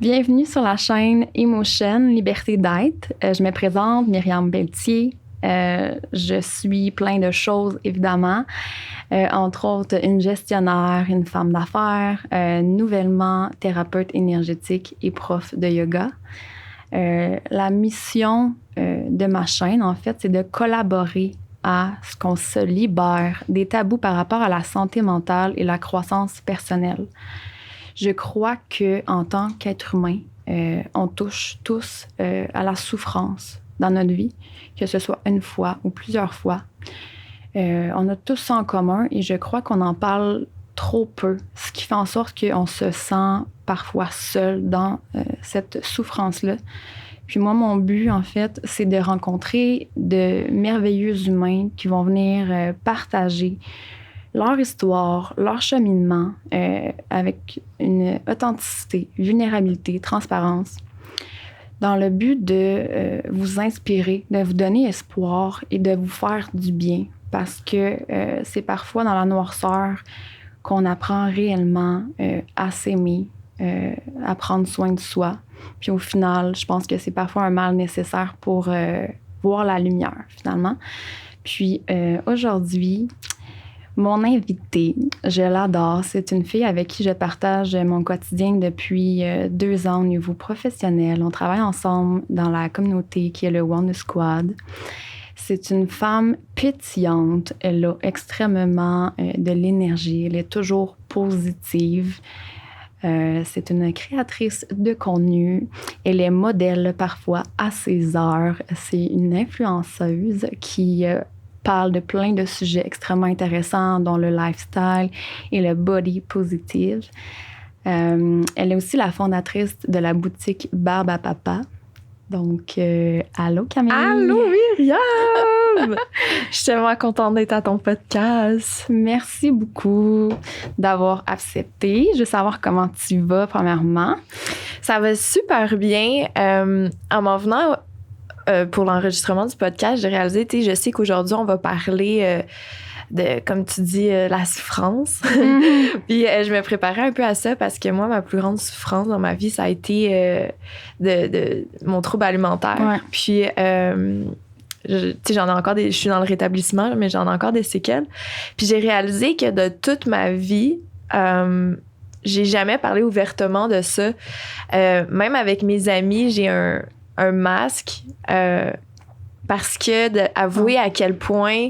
Bienvenue sur la chaîne Emotion, Liberté d'être. Je me présente, Myriam Pelletier. Je suis plein de choses, évidemment. Entre autres, une gestionnaire, une femme d'affaires, nouvellement thérapeute énergétique et prof de yoga. La mission de ma chaîne, en fait, c'est de collaborer à ce qu'on se libère des tabous par rapport à la santé mentale et la croissance personnelle. Je crois qu'en tant qu'être humain, on touche tous à la souffrance dans notre vie, que ce soit une fois ou plusieurs fois. On a tous ça en commun et je crois qu'on en parle trop peu, ce qui fait en sorte qu'on se sent parfois seul dans cette souffrance-là. Puis moi, mon but, en fait, c'est de rencontrer de merveilleux humains qui vont venir partager leur histoire, leur cheminement avec une authenticité, vulnérabilité, transparence, dans le but de vous inspirer, de vous donner espoir et de vous faire du bien. Parce que c'est parfois dans la noirceur qu'on apprend réellement à s'aimer, à prendre soin de soi. Puis au final, je pense que c'est parfois un mal nécessaire pour voir la lumière, finalement. Puis aujourd'hui, mon invitée, je l'adore. C'est une fille avec qui je partage mon quotidien depuis 2 ans au niveau professionnel. On travaille ensemble dans la communauté qui est le Wellness Squad. C'est une femme pétillante. Elle a extrêmement de l'énergie. Elle est toujours positive. C'est une créatrice de contenu. Elle est modèle parfois à ses heures. C'est une influenceuse qui parle de plein de sujets extrêmement intéressants, dont le lifestyle et le body positive. Elle est aussi la fondatrice de la boutique Barbe à Papa. Donc, allô Camille! Allô Myriam! Je suis tellement contente d'être à ton podcast. Merci beaucoup d'avoir accepté. Je veux savoir comment tu vas, premièrement. Ça va super bien. En m'en venant pour l'enregistrement du podcast, j'ai réalisé, je sais qu'aujourd'hui, on va parler de, comme tu dis, la souffrance. Mm-hmm. Puis je me préparais un peu à ça parce que moi, ma plus grande souffrance dans ma vie, ça a été de mon trouble alimentaire. Ouais. Puis j'en ai encore je suis dans le rétablissement, mais j'en ai encore des séquelles. Puis j'ai réalisé que de toute ma vie, j'ai jamais parlé ouvertement de ça. Même avec mes amis, j'ai un masque parce que d'avouer à quel point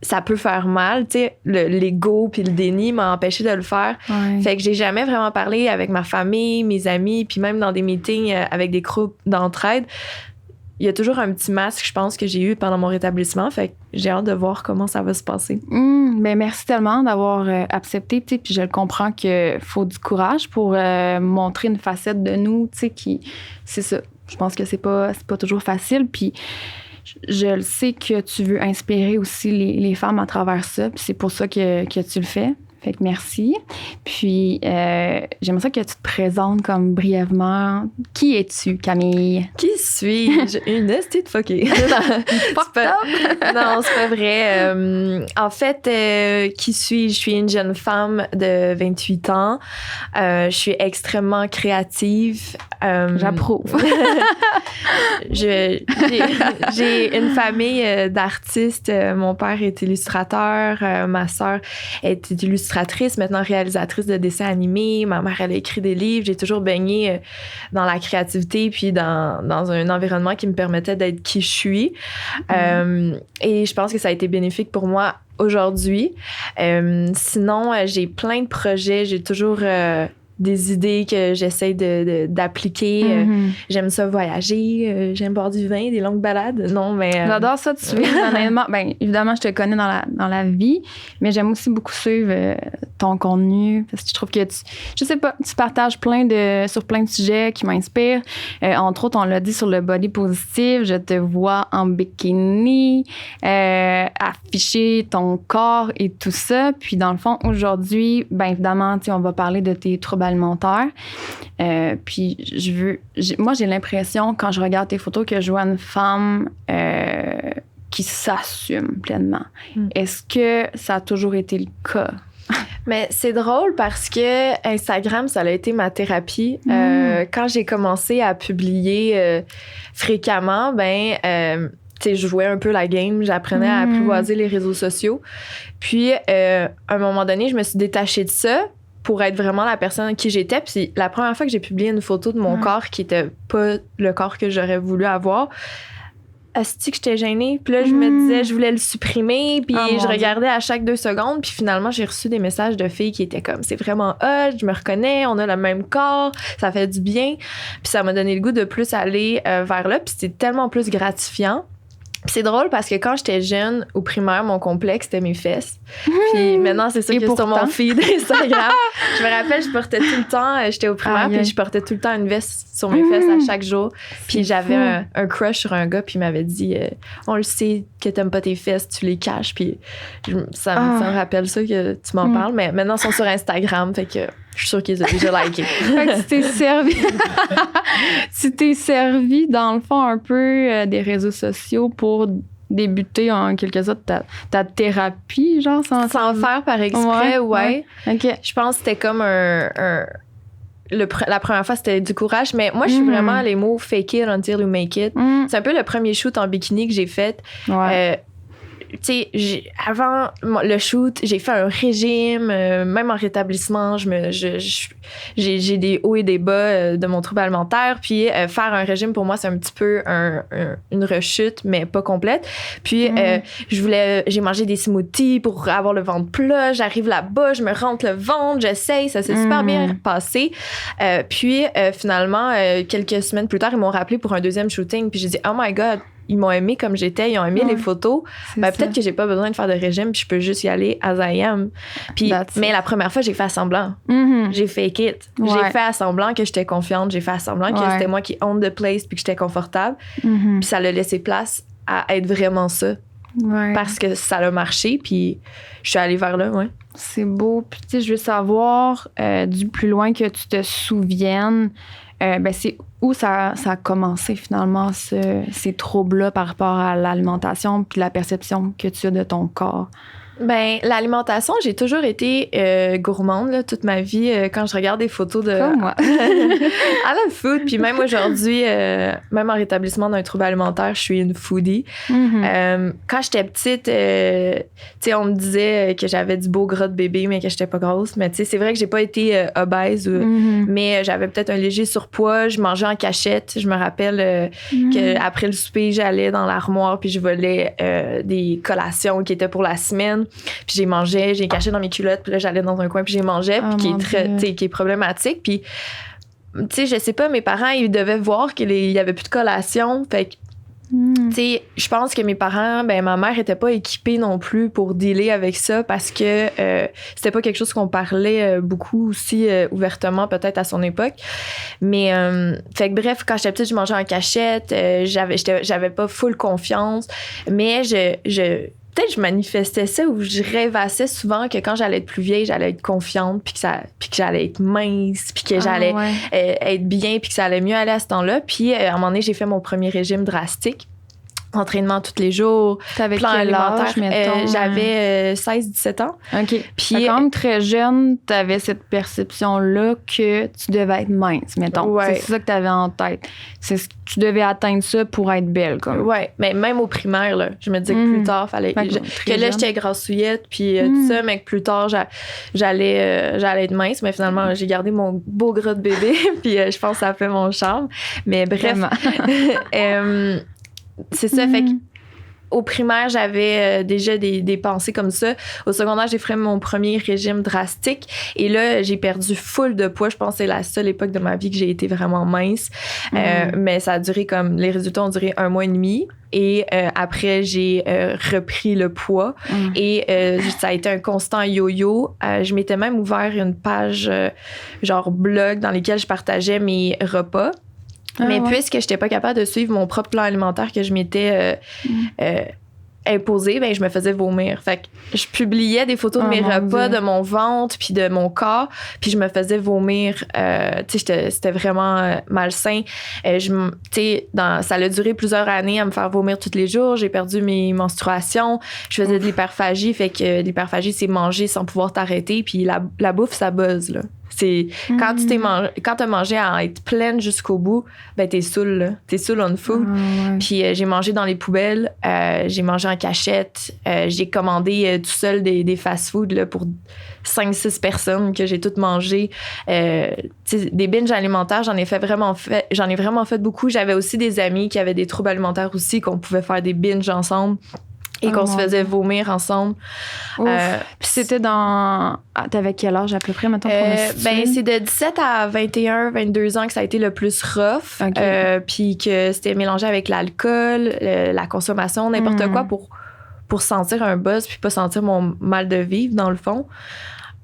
ça peut faire mal, tu sais, l'ego puis le déni m'a empêché de le faire. Ouais. Fait que j'ai jamais vraiment parlé avec ma famille, mes amis, puis même dans des meetings avec des groupes d'entraide. Il y a toujours un petit masque, je pense, que j'ai eu pendant mon rétablissement. Fait que j'ai hâte de voir comment ça va se passer. Ben merci tellement d'avoir accepté. Puis je le comprends qu'il faut du courage pour montrer une facette de nous, tu sais, qui... C'est ça. Je pense que c'est pas toujours facile. Puis je le sais que tu veux inspirer aussi les femmes à travers ça. Puis c'est pour ça que tu le fais. Fait que merci. Puis, j'aimerais ça que tu te présentes comme brièvement. Qui es-tu, Camille? Qui suis-je? Une estie de fuckée. Non, c'est pas vrai. En fait, qui suis-je? Je suis une jeune femme de 28 ans. Je suis extrêmement créative. J'approuve. J'ai une famille d'artistes. Mon père est illustrateur. Ma sœur est illustratrice, maintenant réalisatrice de dessins animés. Ma mère, elle a écrit des livres. J'ai toujours baigné dans la créativité puis dans un environnement qui me permettait d'être qui je suis. Et je pense que ça a été bénéfique pour moi aujourd'hui. Sinon, j'ai plein de projets. J'ai toujours des idées que j'essaie d'appliquer. J'aime ça voyager. J'aime boire du vin, des longues balades. Non, mais... J'adore ça de suivre, honnêtement. Ben, évidemment, je te connais dans la vie, mais j'aime aussi beaucoup suivre ton contenu parce que je trouve que je sais pas, tu partages sur plein de sujets qui m'inspirent. Entre autres, on l'a dit sur le body positif, je te vois en bikini, afficher ton corps et tout ça. Puis dans le fond, aujourd'hui, ben évidemment, on va parler de tes troubles alimentaire. Puis moi, j'ai l'impression, quand je regarde tes photos, que je vois une femme qui s'assume pleinement. Est-ce que ça a toujours été le cas? Mais c'est drôle parce que Instagram, ça a été ma thérapie. Quand j'ai commencé à publier fréquemment, je jouais un peu la game, j'apprenais à apprivoiser les réseaux sociaux. Puis, à un moment donné, je me suis détachée de ça pour être vraiment la personne qui j'étais. Puis, la première fois que j'ai publié une photo de mon corps qui était pas le corps que j'aurais voulu avoir, asti que j'étais gênée. Puis là, je me disais, je voulais le supprimer. Puis je regardais à chaque 2 secondes. Puis finalement, j'ai reçu des messages de filles qui étaient comme, c'est vraiment hot, je me reconnais, on a le même corps, ça fait du bien. Puis ça m'a donné le goût de plus aller vers là. Puis c'était tellement plus gratifiant. Puis c'est drôle parce que quand j'étais jeune, au primaire, mon complexe, c'était mes fesses. Puis maintenant, c'est ça qui est sur mon feed Instagram. Je me rappelle, je portais tout le temps, j'étais au primaire, puis je portais tout le temps une veste sur mes fesses à chaque jour. Puis j'avais un crush sur un gars, puis il m'avait dit on le sait que t'aimes pas tes fesses, tu les caches. Puis ça me rappelle ça que tu m'en parles. Mais maintenant, ils sont sur Instagram, fait que je suis sûre qu'ils ont déjà liké. Fait que tu t'es servi. Tu t'es servi, dans le fond, un peu des réseaux sociaux pour débuter en quelque sorte ta thérapie, genre, sans faire par exprès, ouais. OK. Je pense que c'était comme la première fois, c'était du courage, mais moi, je suis vraiment les mots fake it until you make it. C'est un peu le premier shoot en bikini que j'ai fait. Ouais. Tu sais, avant le shoot, j'ai fait un régime, même en rétablissement, j'ai des hauts et des bas de mon trouble alimentaire. Puis faire un régime, pour moi, c'est un petit peu une rechute, mais pas complète. Puis j'ai mangé des smoothies pour avoir le ventre plat. J'arrive là-bas, je me rentre le ventre, j'essaye, ça s'est super bien passé. Puis finalement, quelques semaines plus tard, ils m'ont rappelé pour un deuxième shooting. Puis j'ai dit, oh my God, ils m'ont aimé comme j'étais, ils ont aimé les photos. Peut-être que j'ai pas besoin de faire de régime, puis je peux juste y aller as I am. Puis, mais la première fois, j'ai fait à semblant. J'ai fake it. J'ai fait à semblant que j'étais confiante, j'ai fait à semblant que c'était moi qui own the place, puis que j'étais confortable. Puis ça a laissé place à être vraiment ça. Parce que ça a marché, puis je suis allée vers là, C'est beau. Puis tu sais, je veux savoir, du plus loin que tu te souviennes, c'est où ça a commencé finalement, ces troubles-là par rapport à l'alimentation puis la perception que tu as de ton corps? L'alimentation, j'ai toujours été gourmande là, toute ma vie. Quand je regarde des photos de... Comme moi. I love food. Puis même aujourd'hui, même en rétablissement d'un trouble alimentaire, je suis une foodie. Quand j'étais petite, tu sais, on me disait que j'avais du beau gras de bébé, mais que j'étais pas grosse. Mais tu sais, c'est vrai que j'ai pas été obèse, mais j'avais peut-être un léger surpoids. Je mangeais en cachette. Je me rappelle qu'après le souper, j'allais dans l'armoire puis je volais des collations qui étaient pour la semaine. Puis j'ai caché dans mes culottes, puis là j'allais dans un coin puis j'ai mangé, puis qui est problématique. Puis tu sais, je sais pas, mes parents ils devaient voir qu'il y avait plus de collation, fait que tu sais, je pense que mes parents, ma mère était pas équipée non plus pour dealer avec ça parce que c'était pas quelque chose qu'on parlait beaucoup aussi ouvertement peut-être à son époque. Mais fait que bref, quand j'étais petite, je mangeais en cachette, j'avais pas full confiance, mais peut-être je manifestais ça ou je rêvassais souvent que quand j'allais être plus vieille, j'allais être confiante puis que j'allais être mince puis que j'allais être bien puis que ça allait mieux aller à ce temps-là. Puis à un moment donné, j'ai fait mon premier régime drastique. Entraînement tous les jours, t'avais plan quel alimentaire. Âge, mettons? J'avais 16-17 ans. OK. Puis quand même très jeune, t'avais cette perception-là que tu devais être mince, mettons. Ouais. C'est ça que t'avais en tête. Tu devais atteindre ça pour être belle, comme. Ouais, mais même au primaire, là, je me disais que plus tard, fallait que là, j'étais grassouillette, puis tout ça, mais que plus tard, j'allais être mince. Mais finalement, j'ai gardé mon beau gras de bébé, puis je pense que ça a fait mon charme. Mais bref... c'est ça, fait que au primaire, j'avais déjà des pensées comme ça. Au secondaire, j'ai fait mon premier régime drastique. Et là, j'ai perdu full de poids. Je pense que c'est la seule époque de ma vie que j'ai été vraiment mince. Mais ça a duré les résultats ont duré 1 mois et demi. Et après, j'ai repris le poids. Et ça a été un constant yo-yo. Je m'étais même ouvert une page genre blog dans laquelle je partageais mes repas. Mais puisque je n'étais pas capable de suivre mon propre plan alimentaire que je m'étais imposé, ben je me faisais vomir. Fait que je publiais des photos de mes repas, de mon ventre, puis de mon corps, puis je me faisais vomir. Tu sais, c'était vraiment malsain. Tu sais, ça a duré plusieurs années à me faire vomir tous les jours. J'ai perdu mes menstruations. Je faisais de l'hyperphagie. Fait que l'hyperphagie, c'est manger sans pouvoir t'arrêter. Puis la bouffe, ça buzz, là. C'est quand t'as mangé à être pleine jusqu'au bout, ben t'es saoul, là. T'es saoul on food. Puis j'ai mangé dans les poubelles, j'ai mangé en cachette, j'ai commandé tout seul des fast-food là, pour 5-6 personnes que j'ai toutes mangé. Des binges alimentaires, j'en ai vraiment fait beaucoup. J'avais aussi des amis qui avaient des troubles alimentaires aussi, qu'on pouvait faire des binges ensemble. Et qu'on se faisait vomir ensemble. Puis c'était dans... T'avais quel âge à peu près, mettons, pour ben, c'est de 17 à 21, 22 ans que ça a été le plus rough. Okay. Puis que c'était mélangé avec l'alcool, la consommation, n'importe quoi pour sentir un buzz puis pas sentir mon mal de vivre, dans le fond.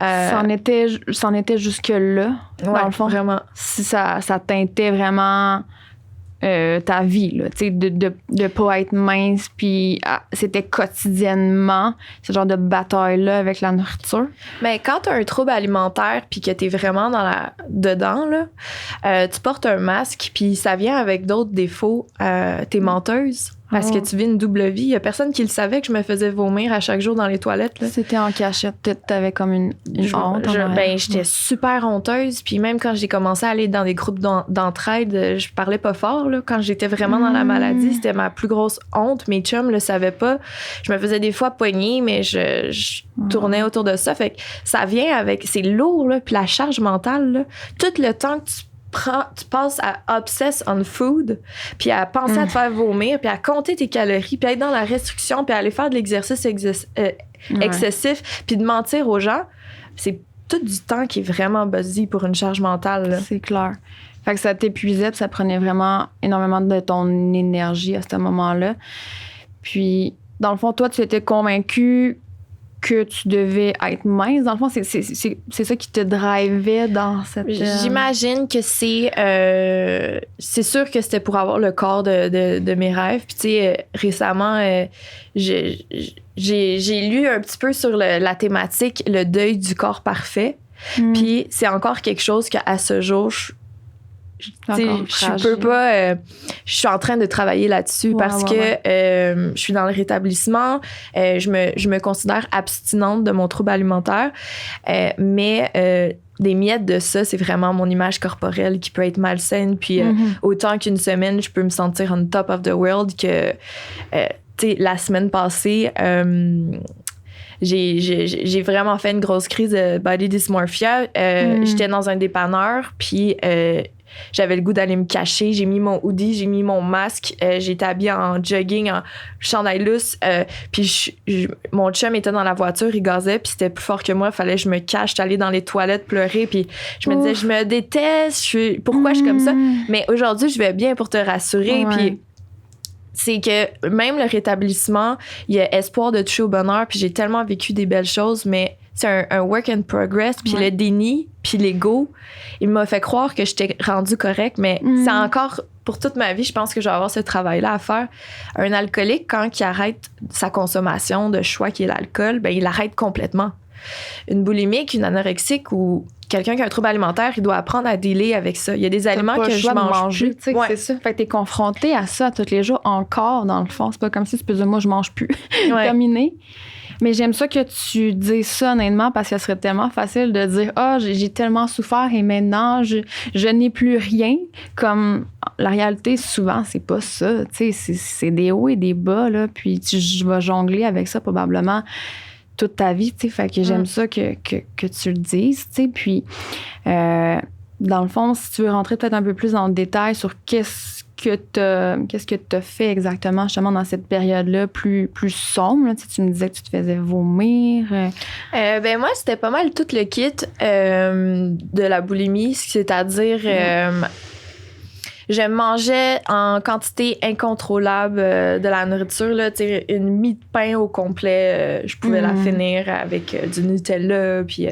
Ça en était jusque-là, dans le fond. Vraiment. Si ça teintait vraiment... ta vie, là, tu sais, de pas être mince, puis c'était quotidiennement ce genre de bataille-là avec la nourriture. Mais quand t'as un trouble alimentaire puis que t'es vraiment dedans, là, tu portes un masque puis ça vient avec d'autres défauts. T'es menteuse. Parce que tu vis une double vie. Il y a personne qui le savait que je me faisais vomir à chaque jour dans les toilettes. Là. C'était en cachette. Peut-être t'avais comme une honte. J'étais super honteuse. Puis même quand j'ai commencé à aller dans des groupes d'entraide, je parlais pas fort. Là. Quand j'étais vraiment dans la maladie, c'était ma plus grosse honte. Mes chums le savaient pas. Je me faisais des fois pogner, mais je tournais autour de ça. Fait que ça vient avec... C'est lourd, là. Puis la charge mentale, là. Tout le temps que tu passes à obsess on food, puis à penser à te faire vomir, puis à compter tes calories, puis à être dans la restriction, puis à aller faire de l'exercice excessif, puis de mentir aux gens, c'est tout du temps qui est vraiment busy pour une charge mentale. Là. C'est clair. Fait que ça t'épuisait, puis ça prenait vraiment énormément de ton énergie à ce moment-là. Puis, dans le fond, toi, tu étais convaincue que tu devais être mince. Dans le fond, c'est ça qui te drivait dans cette... J'imagine que c'est sûr que c'était pour avoir le corps de mes rêves. Puis, tu sais, récemment, j'ai lu un petit peu sur la thématique, le deuil du corps parfait. Puis, c'est encore quelque chose qu'à ce jour, je peux pas. Je suis en train de travailler là-dessus parce que je suis dans le rétablissement. Je me considère abstinente de mon trouble alimentaire. Mais des miettes de ça, c'est vraiment mon image corporelle qui peut être malsaine. Puis autant qu'une semaine, je peux me sentir on top of the world que la semaine passée. J'ai vraiment fait une grosse crise de body dysmorphia. J'étais dans un dépanneur, puis j'avais le goût d'aller me cacher. J'ai mis mon hoodie, j'ai mis mon masque. J'étais habillée en jogging, en chandail lousse. Puis mon chum était dans la voiture, il gazait, puis c'était plus fort que moi. Fallait que je me cache. J'étais allée dans les toilettes pleurer, puis je me disais, je me déteste. Pourquoi je suis comme ça? Mais aujourd'hui, je vais bien pour te rassurer. Puis c'est que même le rétablissement, il y a espoir de toucher au bonheur, puis j'ai tellement vécu des belles choses, mais c'est un work in progress, puis le déni, puis l'ego, il m'a fait croire que j'étais rendue correcte, mais c'est encore, pour toute ma vie, je pense que je vais avoir ce travail-là à faire. Un alcoolique, quand il arrête sa consommation de choix qui est l'alcool, ben il arrête complètement. Une boulimique, une anorexique ou quelqu'un qui a un trouble alimentaire, il doit apprendre à dealer avec ça. Il y a des aliments que je mange plus. C'est ça. Fait que t'es confronté à ça tous les jours encore, dans le fond. C'est pas comme si tu peux dire, moi, je mange plus. Terminé. Mais j'aime ça que tu dises ça honnêtement parce que ce serait tellement facile de dire j'ai tellement souffert et maintenant je n'ai plus rien. Comme la réalité, souvent, c'est pas ça. C'est des hauts et des bas, là, puis je vais jongler avec ça probablement toute ta vie. Fait que j'aime ça que tu le dises. Puis, dans le fond, si tu veux rentrer peut-être un peu plus dans le détail sur qu'est-ce que tu as fait exactement justement dans cette période-là plus sombre? Là, tu me disais que tu te faisais vomir. Ben moi, c'était pas mal tout le kit de la boulimie, c'est-à-dire je mangeais en quantité incontrôlable de la nourriture. Là, une mie de pain au complet, je pouvais la finir avec du Nutella. Puis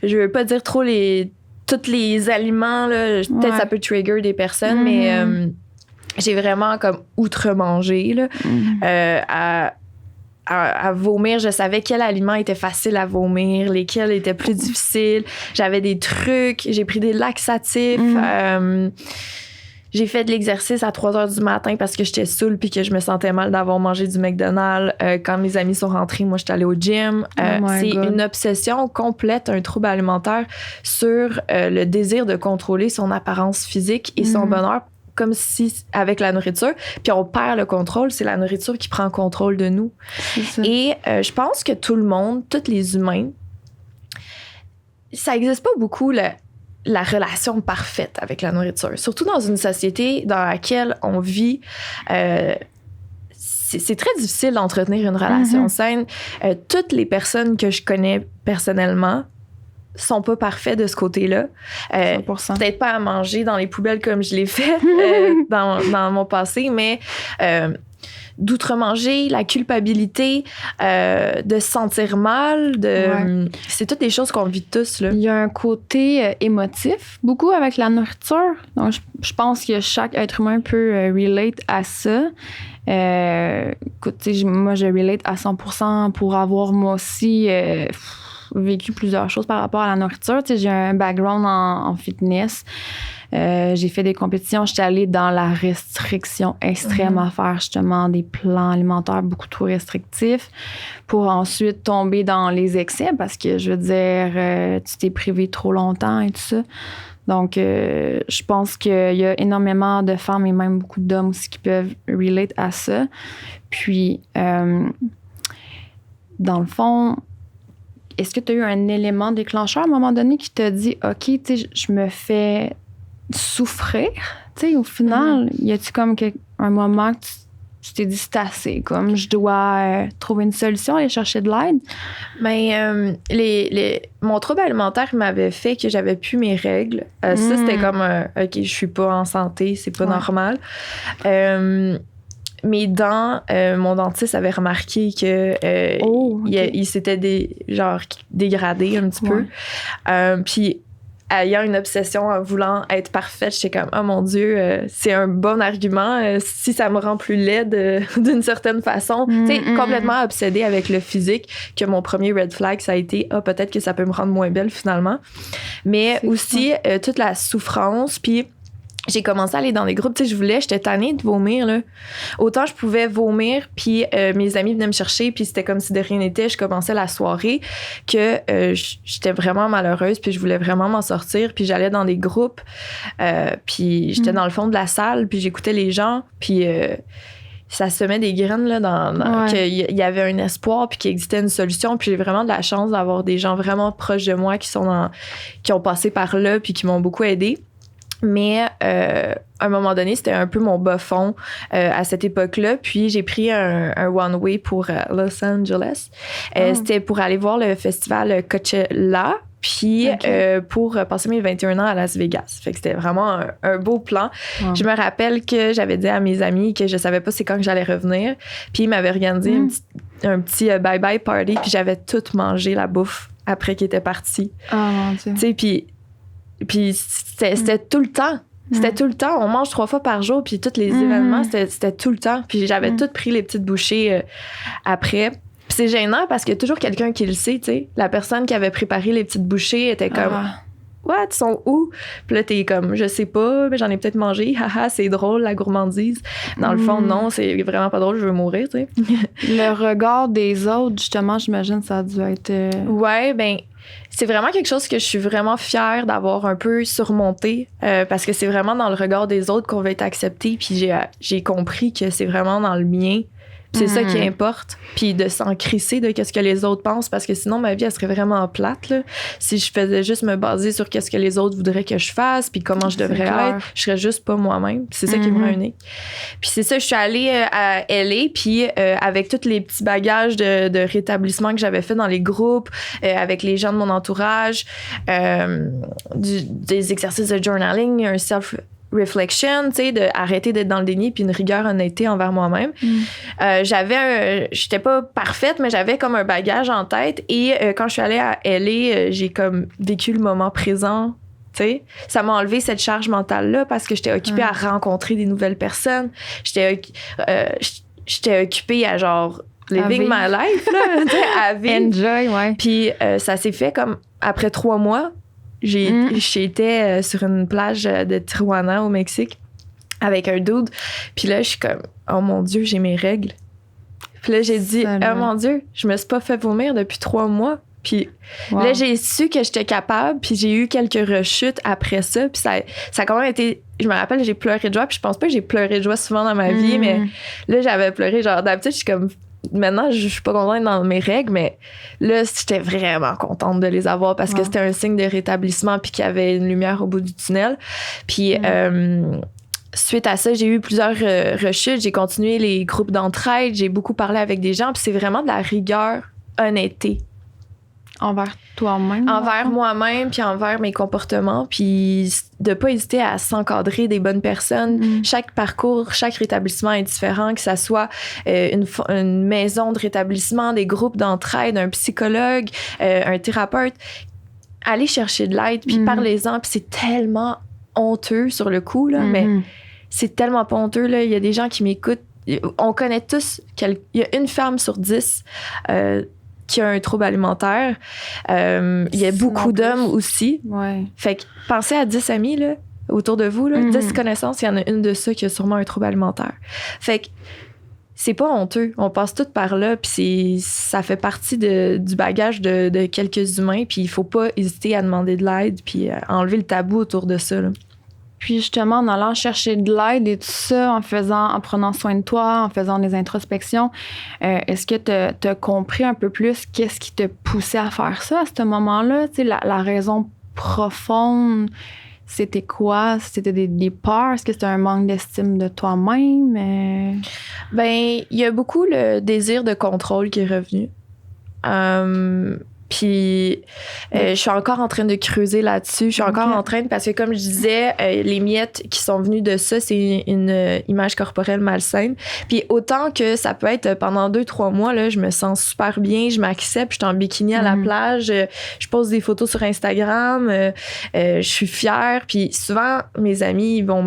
je veux pas dire trop tous les aliments. Là, peut-être ça peut trigger des personnes, mais j'ai vraiment comme outre-mangé. Là, à vomir, je savais quel aliment était facile à vomir, lesquels étaient plus difficiles. J'avais des trucs, j'ai pris des laxatifs. J'ai fait de l'exercice à 3 heures du matin parce que j'étais saoule puis que je me sentais mal d'avoir mangé du McDonald's. Quand mes amis sont rentrés, moi, j'étais allée au gym. C'est une obsession complète, un trouble alimentaire sur le désir de contrôler son apparence physique et son bonheur, comme si avec la nourriture. Puis on perd le contrôle, c'est la nourriture qui prend contrôle de nous. Et je pense que tout le monde, tous les humains, ça n'existe pas beaucoup la relation parfaite avec la nourriture. Surtout dans une société dans laquelle on vit, c'est très difficile d'entretenir une relation saine. Toutes les personnes que je connais personnellement sont pas parfaits de ce côté-là. 100%. Peut-être pas à manger dans les poubelles comme je l'ai fait dans mon passé, mais d'outre-manger, la culpabilité, de se sentir mal, c'est toutes des choses qu'on vit tous. Là. Il y a un côté émotif, beaucoup avec la nourriture. Donc, je pense que chaque être humain peut relate à ça. Écoute, moi, je relate à 100% pour avoir, moi aussi, vécu plusieurs choses par rapport à la nourriture. J'ai un background en fitness. J'ai fait des compétitions. J'étais allée dans la restriction extrême à faire justement des plans alimentaires beaucoup trop restrictifs pour ensuite tomber dans les excès parce que, je veux dire, tu t'es privé trop longtemps et tout ça. Donc, je pense qu'il y a énormément de femmes et même beaucoup d'hommes aussi qui peuvent relate à ça. Puis, dans le fond, est-ce que tu as eu un élément déclencheur à un moment donné qui t'a dit, OK, tu sais, je me fais souffrir? Tu sais, au final, y a-tu comme un moment que tu t'es dit, c'est assez, comme je dois trouver une solution, aller chercher de l'aide? Mais mon trouble alimentaire m'avait fait que j'avais plus mes règles. Ça, c'était comme, OK, je suis pas en santé, c'est pas normal. Mes dents, mon dentiste avait remarqué que il s'était dégradé un petit peu. Puis ayant une obsession en voulant être parfaite, j'étais comme, oh mon Dieu, c'est un bon argument si ça me rend plus laide d'une certaine façon. Tu sais, complètement obsédée avec le physique, que mon premier red flag, ça a été, peut-être que ça peut me rendre moins belle finalement. Mais aussi, toute la souffrance, puis j'ai commencé à aller dans des groupes, tu sais, j'étais tannée de vomir, là. Autant je pouvais vomir, puis mes amis venaient me chercher, puis c'était comme si de rien n'était. Je commençais la soirée, que j'étais vraiment malheureuse, puis je voulais vraiment m'en sortir, puis j'allais dans des groupes, puis j'étais dans le fond de la salle, puis j'écoutais les gens, puis ça semait des graines, là, qu'il y avait un espoir, puis qu'il existait une solution, puis j'ai vraiment de la chance d'avoir des gens vraiment proches de moi qui ont passé par là, puis qui m'ont beaucoup aidée. Mais à un moment donné, c'était un peu mon bas fond à cette époque-là. Puis j'ai pris un one-way pour Los Angeles. C'était pour aller voir le festival Coachella. Puis pour passer mes 21 ans à Las Vegas. Fait que c'était vraiment un beau plan. Wow. Je me rappelle que j'avais dit à mes amis que je savais pas c'est quand que j'allais revenir. Puis ils m'avaient organisé un petit bye-bye party. Puis j'avais tout mangé, la bouffe, après qu'ils étaient partis. Oh mon Dieu. Tu sais, puis c'était tout le temps. C'était tout le temps. On mange 3 fois par jour, puis tous les événements, c'était tout le temps. Puis j'avais tout pris les petites bouchées après. Puis c'est gênant parce qu'il y a toujours quelqu'un qui le sait, tu sais. La personne qui avait préparé les petites bouchées était comme... What? Ils sont où? Puis là, t'es comme, je sais pas, mais j'en ai peut-être mangé. Haha, c'est drôle, la gourmandise. Dans le fond, non, c'est vraiment pas drôle, je veux mourir, tu sais. Le regard des autres, justement, j'imagine, ça a dû être... Ouais, ben... C'est vraiment quelque chose que je suis vraiment fière d'avoir un peu surmonté parce que c'est vraiment dans le regard des autres qu'on va être accepté. Puis j'ai compris que c'est vraiment dans le mien. C'est ça qui importe. Puis de s'en crisser de qu'est-ce que les autres pensent parce que sinon, ma vie, elle serait vraiment plate. Là. Si je faisais juste me baser sur qu'est-ce que les autres voudraient que je fasse puis comment je devrais être, je serais juste pas moi-même. C'est ça qui me rend unique. Puis c'est ça, je suis allée à LA puis avec tous les petits bagages de rétablissement que j'avais fait dans les groupes, avec les gens de mon entourage, des exercices de journaling, un self-reflection, tu sais, d'arrêter d'être dans le déni puis une rigueur honnêteté envers moi-même. J'étais pas parfaite, mais j'avais comme un bagage en tête et quand je suis allée à LA, j'ai comme vécu le moment présent. T'sais, ça m'a enlevé cette charge mentale-là parce que j'étais occupée à rencontrer des nouvelles personnes. J'étais occupée à genre living my life, là, tu sais, à vivre. Enjoy, ouais. Puis ça s'est fait comme après 3 mois. J'étais sur une plage de Tijuana au Mexique avec un dude. Puis là, je suis comme, oh mon Dieu, j'ai mes règles. Puis là, j'ai dit, oh mon Dieu, je me suis pas fait vomir depuis 3 mois. Puis là, j'ai su que j'étais capable. Puis j'ai eu quelques rechutes après ça. Puis ça a quand même été... Je me rappelle, j'ai pleuré de joie. Puis je pense pas que j'ai pleuré de joie souvent dans ma vie. Mais là, j'avais pleuré. Genre, d'habitude, je suis comme... Maintenant, je suis pas contente dans mes règles, mais là, j'étais vraiment contente de les avoir parce que c'était un signe de rétablissement puis qu'il y avait une lumière au bout du tunnel. Puis suite à ça, j'ai eu plusieurs rechutes. J'ai continué les groupes d'entraide. J'ai beaucoup parlé avec des gens. Puis c'est vraiment de la rigueur, honnêteté. Envers toi-même? Envers moi-même, puis envers mes comportements, puis de pas hésiter à s'encadrer des bonnes personnes. Chaque parcours, chaque rétablissement est différent, que ça soit une maison de rétablissement, des groupes d'entraide, un psychologue, un thérapeute. Allez chercher de l'aide, puis parlez-en, puis c'est tellement honteux sur le coup, là, mais c'est tellement pas honteux, là. Il y a des gens qui m'écoutent. On connaît tous il y a une femme sur 10 qui a un trouble alimentaire. Il y a beaucoup d'hommes aussi. Ouais. Fait que pensez à 10 amis là, autour de vous. Là, 10 connaissances, il y en a une de ça qui a sûrement un trouble alimentaire. Fait que c'est pas honteux. On passe tout par là, puis ça fait partie du bagage de quelques humains, puis il faut pas hésiter à demander de l'aide, puis à enlever le tabou autour de ça, là. Puis justement, en allant chercher de l'aide et tout ça, en prenant soin de toi, en faisant des introspections, est-ce que tu as compris un peu plus qu'est-ce qui te poussait à faire ça à ce moment-là? Tu sais, la raison profonde, c'était quoi? C'était des peurs? Est-ce que c'était un manque d'estime de toi-même? Ben, il y a beaucoup le désir de contrôle qui est revenu. Puis, je suis encore en train de creuser là-dessus. Je suis encore en train parce que, comme je disais, les miettes qui sont venues de ça, c'est une image corporelle malsaine. Puis, autant que ça peut être pendant 2-3 mois, là, je me sens super bien, je m'accepte, je suis en bikini à la plage, je pose des photos sur Instagram, je suis fière. Puis, souvent, mes amis, ils vont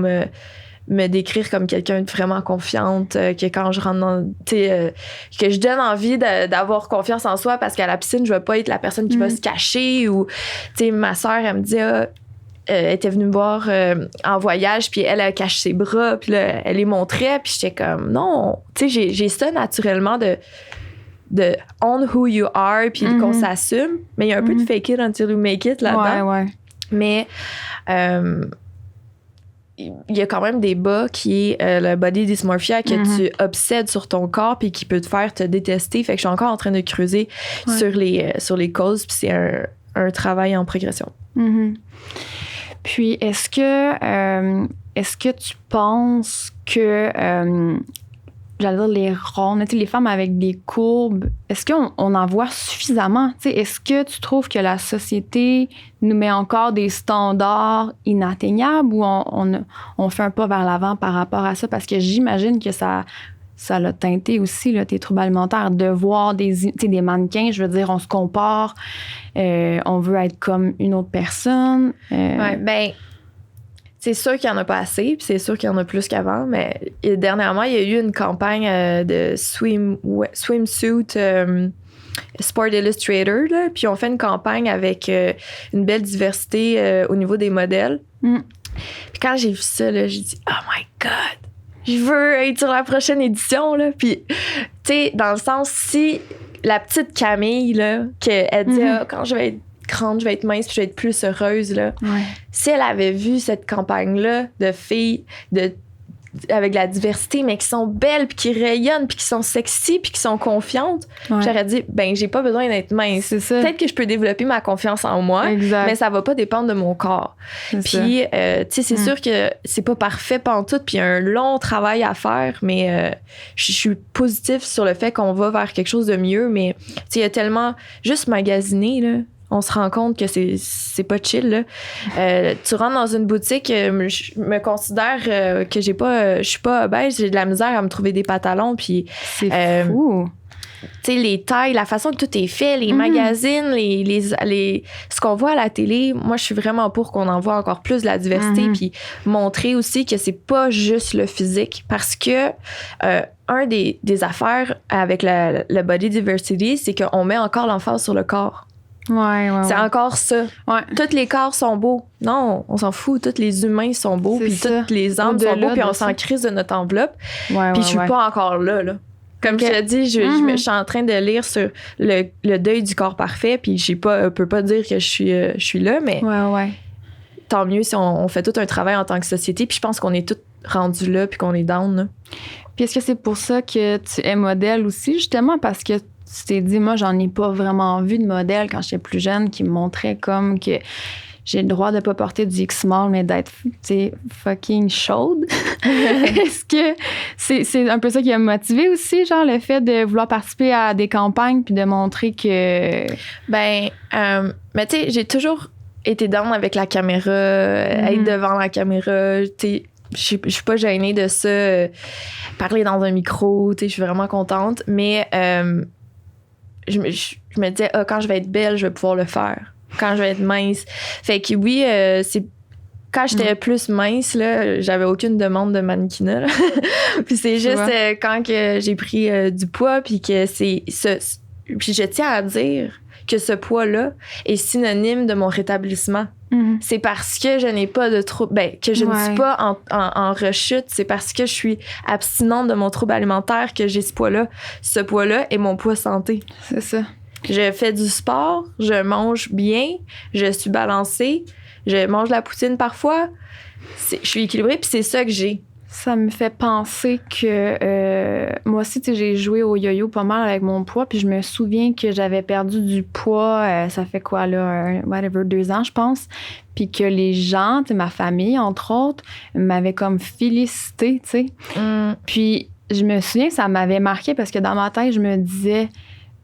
me décrire comme quelqu'un de vraiment confiante, que quand je rentre dans... que je donne envie d'avoir confiance en soi parce qu'à la piscine, je vais pas être la personne qui va se cacher ou... Tu sais, ma sœur, elle me dit... elle était venue me voir en voyage, puis elle a caché ses bras, puis là, elle les montrait, puis j'étais comme... Non! Tu sais, j'ai ça naturellement de own who you are, puis qu'on s'assume, mais il y a un peu de fake it until you make it là-dedans. Ouais. Mais... il y a quand même des bas qui est le body dysmorphia que tu obsèdes sur ton corps puis qui peut te faire te détester. Fait que je suis encore en train de creuser sur les causes, puis c'est un travail en progression. Puis est-ce que tu penses que j'allais dire les rondes, les femmes avec des courbes, est-ce qu'on en voit suffisamment? T'sais, est-ce que tu trouves que la société nous met encore des standards inatteignables ou on fait un pas vers l'avant par rapport à ça? Parce que j'imagine que ça l'a teinté aussi, là, tes troubles alimentaires, de voir des mannequins, je veux dire, on se compare, on veut être comme une autre personne. Ouais, ben... C'est sûr qu'il n'y en a pas assez, puis c'est sûr qu'il y en a plus qu'avant, mais dernièrement, il y a eu une campagne de swimsuit Sport Illustrator, là, puis on fait une campagne avec une belle diversité au niveau des modèles. Puis quand j'ai vu ça, là, j'ai dit « Oh my God! Je veux être sur la prochaine édition! » là. Puis, tu sais, dans le sens, si la petite Camille, là, qu'elle dit « quand je vais être grande, je vais être mince, puis je vais être plus heureuse. » Là. Ouais. Si elle avait vu cette campagne-là de filles avec de la diversité, mais qui sont belles, puis qui rayonnent, puis qui sont sexy, puis qui sont confiantes, j'aurais dit, ben j'ai pas besoin d'être mince. C'est ça. Peut-être que je peux développer ma confiance en moi, mais ça va pas dépendre de mon corps. Puis, tu sais, c'est sûr que c'est pas parfait pantoute, puis il y a un long travail à faire, mais je suis positive sur le fait qu'on va vers quelque chose de mieux, mais tu sais, il y a tellement... Juste magasiner, là, on se rend compte que c'est pas chill, là. Tu rentres dans une boutique, je me considère que je suis pas obèse, j'ai de la misère à me trouver des pantalons, puis c'est fou. sais, les tailles, la façon que tout est fait, les magazines, ce qu'on voit à la télé, moi, je suis vraiment pour qu'on en voit encore plus de la diversité, puis montrer aussi que c'est pas juste le physique, parce que un des affaires avec le body diversity, c'est qu'on met encore l'emphase sur le corps. C'est encore ça. Tous les corps sont beaux. Non, on s'en fout. Tous les humains sont beaux, puis toutes les âmes sont beaux, puis on s'en crisse de notre enveloppe. Puis je suis pas encore là. Comme je te dis, je suis en train de lire sur le deuil du corps parfait, puis je peux pas dire que je suis là, mais tant mieux si on fait tout un travail en tant que société, puis je pense qu'on est tous rendus là, puis qu'on est down. Là. Puis est-ce que c'est pour ça que tu es modèle aussi, justement, parce que tu t'es dit, moi, j'en ai pas vraiment vu de modèle quand j'étais plus jeune qui me montrait comme que j'ai le droit de pas porter du X-small, mais d'être, tu sais, fucking chaude. Est-ce que c'est un peu ça qui a motivé aussi, genre, le fait de vouloir participer à des campagnes puis de montrer que... mais tu sais, j'ai toujours été down avec la caméra, être devant la caméra, tu sais. Je suis pas gênée de ça, parler dans un micro, tu sais, je suis vraiment contente, mais je me disais, quand je vais être belle, je vais pouvoir le faire. Quand je vais être mince. Fait que oui, c'est quand j'étais plus mince, là, j'avais aucune demande de mannequinat. Puis c'est juste quand que j'ai pris du poids, puis que puis je tiens à dire que ce poids-là est synonyme de mon rétablissement. C'est parce que je n'ai pas de trouble, que je ne suis pas en rechute, c'est parce que je suis abstinente de mon trouble alimentaire que j'ai ce poids-là. Ce poids-là est mon poids santé. C'est ça. Je fais du sport, je mange bien, je suis balancée, je mange la poutine parfois. Je suis équilibrée, puis c'est ça que j'ai. Ça me fait penser que moi aussi, tu sais, j'ai joué au yo-yo pas mal avec mon poids, puis je me souviens que j'avais perdu du poids, ça fait quoi là, 2 ans, je pense, puis que les gens, tu sais, ma famille, entre autres, m'avaient comme félicité, tu sais. Puis je me souviens que ça m'avait marqué parce que dans ma tête, je me disais,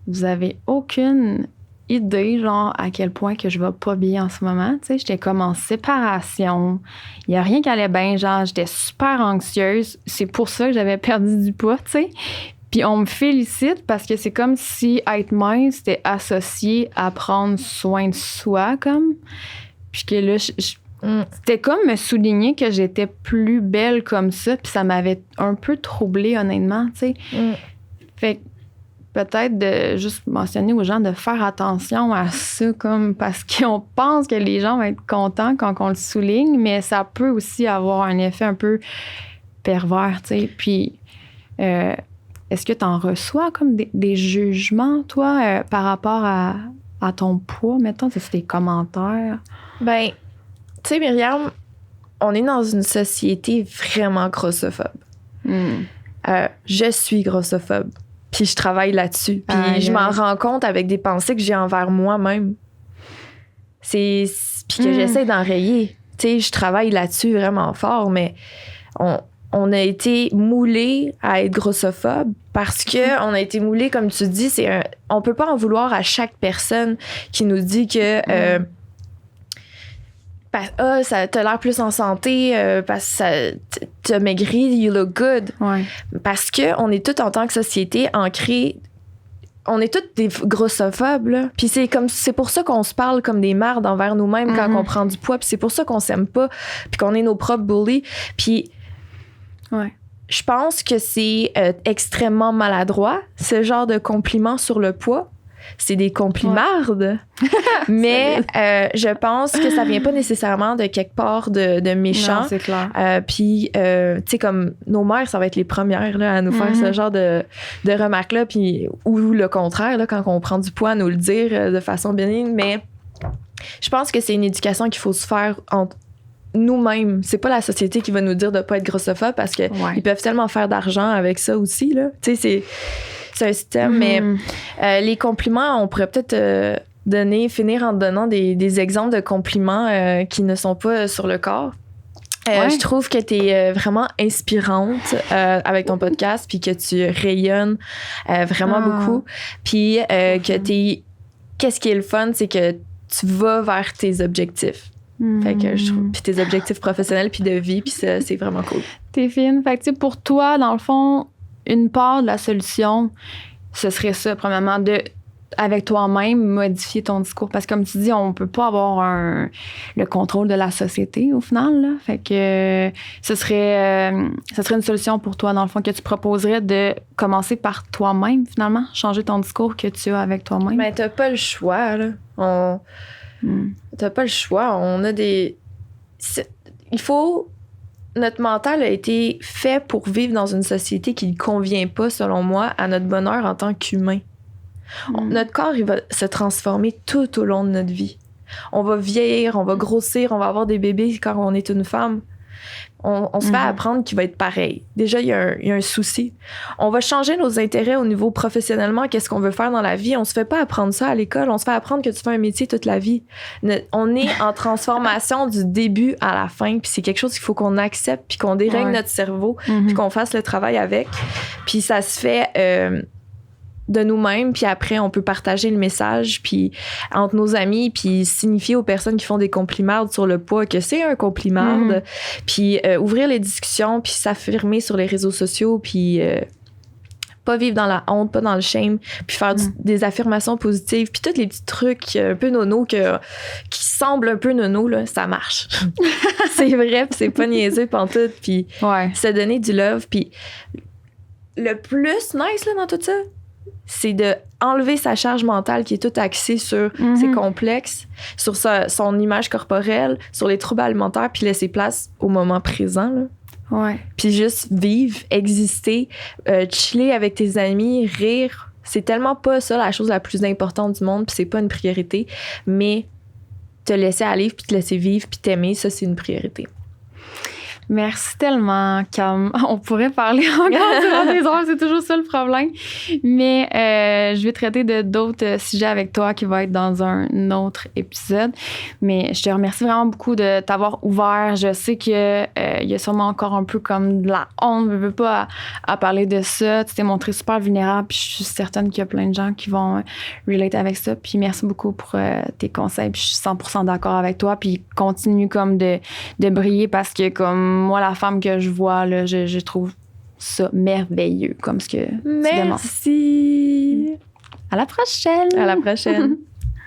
vous avez aucune idée, genre, à quel point que je vais pas bien en ce moment. Tu sais, j'étais comme en séparation. Il y a rien qui allait bien, genre, j'étais super anxieuse. C'est pour ça que j'avais perdu du poids, tu sais. Puis on me félicite parce que c'est comme si être mince, c'était associé à prendre soin de soi, comme. Puis que là, c'était comme me souligner que j'étais plus belle comme ça, puis ça m'avait un peu troublée, honnêtement, tu sais. Fait que peut-être de juste mentionner aux gens de faire attention à ça, comme parce qu'on pense que les gens vont être contents quand on le souligne, mais ça peut aussi avoir un effet un peu pervers, tu sais. Puis, est-ce que tu en reçois comme des jugements, toi, par rapport à ton poids, mettons, c'est des commentaires? Ben, tu sais, Myriam, on est dans une société vraiment grossophobe. Je suis grossophobe. Puis je travaille là-dessus. Puis je m'en rends compte avec des pensées que j'ai envers moi-même. Puis que j'essaie d'enrayer. Tu sais, je travaille là-dessus vraiment fort, mais on a été moulés à être grossophobe parce que on a été moulés, comme tu dis, on peut pas en vouloir à chaque personne qui nous dit que ça t'as l'air plus en santé parce que t'as maigri, you look good. Parce que on est tous en tant que société ancrés, on est tous des grossophobes là. Puis c'est pour ça qu'on se parle comme des merdes envers nous-mêmes quand on prend du poids, puis c'est pour ça qu'on s'aime pas, puis qu'on est nos propres bullies. Puis je pense que c'est extrêmement maladroit ce genre de compliments sur le poids. C'est des complimardes. Mais je pense que ça vient pas nécessairement de quelque part de méchant. Non, c'est clair. Puis, tu sais, comme nos mères, ça va être les premières là, à nous faire ce genre de remarques-là. Puis, ou le contraire, là, quand on prend du poids, à nous le dire de façon bénigne. Mais je pense que c'est une éducation qu'il faut se faire entre nous-mêmes. C'est pas la société qui va nous dire de pas être grossophobe parce qu'ils peuvent tellement faire d'argent avec ça aussi. Tu sais, c'est un système, mais les compliments, on pourrait peut-être finir en donnant des exemples de compliments qui ne sont pas sur le corps. Je trouve que tu es vraiment inspirante avec ton podcast, puis que tu rayonnes vraiment beaucoup. Puis qu'est-ce qui est le fun, c'est que tu vas vers tes objectifs. Fait que je trouve, puis tes objectifs professionnels, puis de vie, puis c'est vraiment cool. T'es fine. Fait que pour toi, dans le fond, une part de la solution ce serait ça, premièrement, avec toi-même, modifier ton discours. Parce que comme tu dis, on peut pas avoir le contrôle de la société au final. Là. Fait que ce serait une solution pour toi, dans le fond, que tu proposerais de commencer par toi-même, finalement, changer ton discours que tu as avec toi-même. Mais t'as pas le choix, là. T'as pas le choix. On a des... Il faut... Notre mental a été fait pour vivre dans une société qui ne convient pas, selon moi, à notre bonheur en tant qu'humain. Notre corps, il va se transformer tout au long de notre vie. On va vieillir, on va grossir, on va avoir des bébés quand on est une femme. On se fait apprendre qu'il va être pareil. Déjà, il y a un souci. On va changer nos intérêts au niveau professionnellement, qu'est-ce qu'on veut faire dans la vie. On se fait pas apprendre ça à l'école. On se fait apprendre que tu fais un métier toute la vie. On est en transformation du début à la fin. Puis c'est quelque chose qu'il faut qu'on accepte, puis qu'on dérègle notre cerveau, puis qu'on fasse le travail avec. Puis ça se fait... de nous-mêmes, puis après, on peut partager le message, puis entre nos amis, puis signifier aux personnes qui font des complimardes sur le poids que c'est un complimarde, puis ouvrir les discussions, puis s'affirmer sur les réseaux sociaux, puis pas vivre dans la honte, pas dans le shame, puis faire des affirmations positives, puis tous les petits trucs un peu nono qui semblent un peu nono, là, ça marche. C'est vrai, puis c'est pas niaiseux pantoute, puis se donner du love, puis le plus nice là, dans tout ça, c'est de enlever sa charge mentale qui est toute axée sur ses complexes, sur son image corporelle, sur les troubles alimentaires, puis laisser place au moment présent. Là. Ouais. Puis juste vivre, exister, chiller avec tes amis, rire. C'est tellement pas ça la chose la plus importante du monde, puis c'est pas une priorité, mais te laisser aller, puis te laisser vivre, puis t'aimer, ça, c'est une priorité. Merci tellement, Cam. On pourrait parler encore durant des heures, c'est toujours ça le problème. Mais je vais traiter d'autres sujets avec toi qui vont être dans un autre épisode. Mais je te remercie vraiment beaucoup de t'avoir ouvert. Je sais que il y a sûrement encore un peu comme de la honte, je veux pas à parler de ça. Tu t'es montré super vulnérable, puis je suis certaine qu'il y a plein de gens qui vont relate avec ça. Puis merci beaucoup pour tes conseils. Puis je suis 100% d'accord avec toi. Puis continue comme de briller parce que comme moi, la femme que je vois, là, je trouve ça merveilleux, comme ce que tu demandes. Merci. À la prochaine. À la prochaine.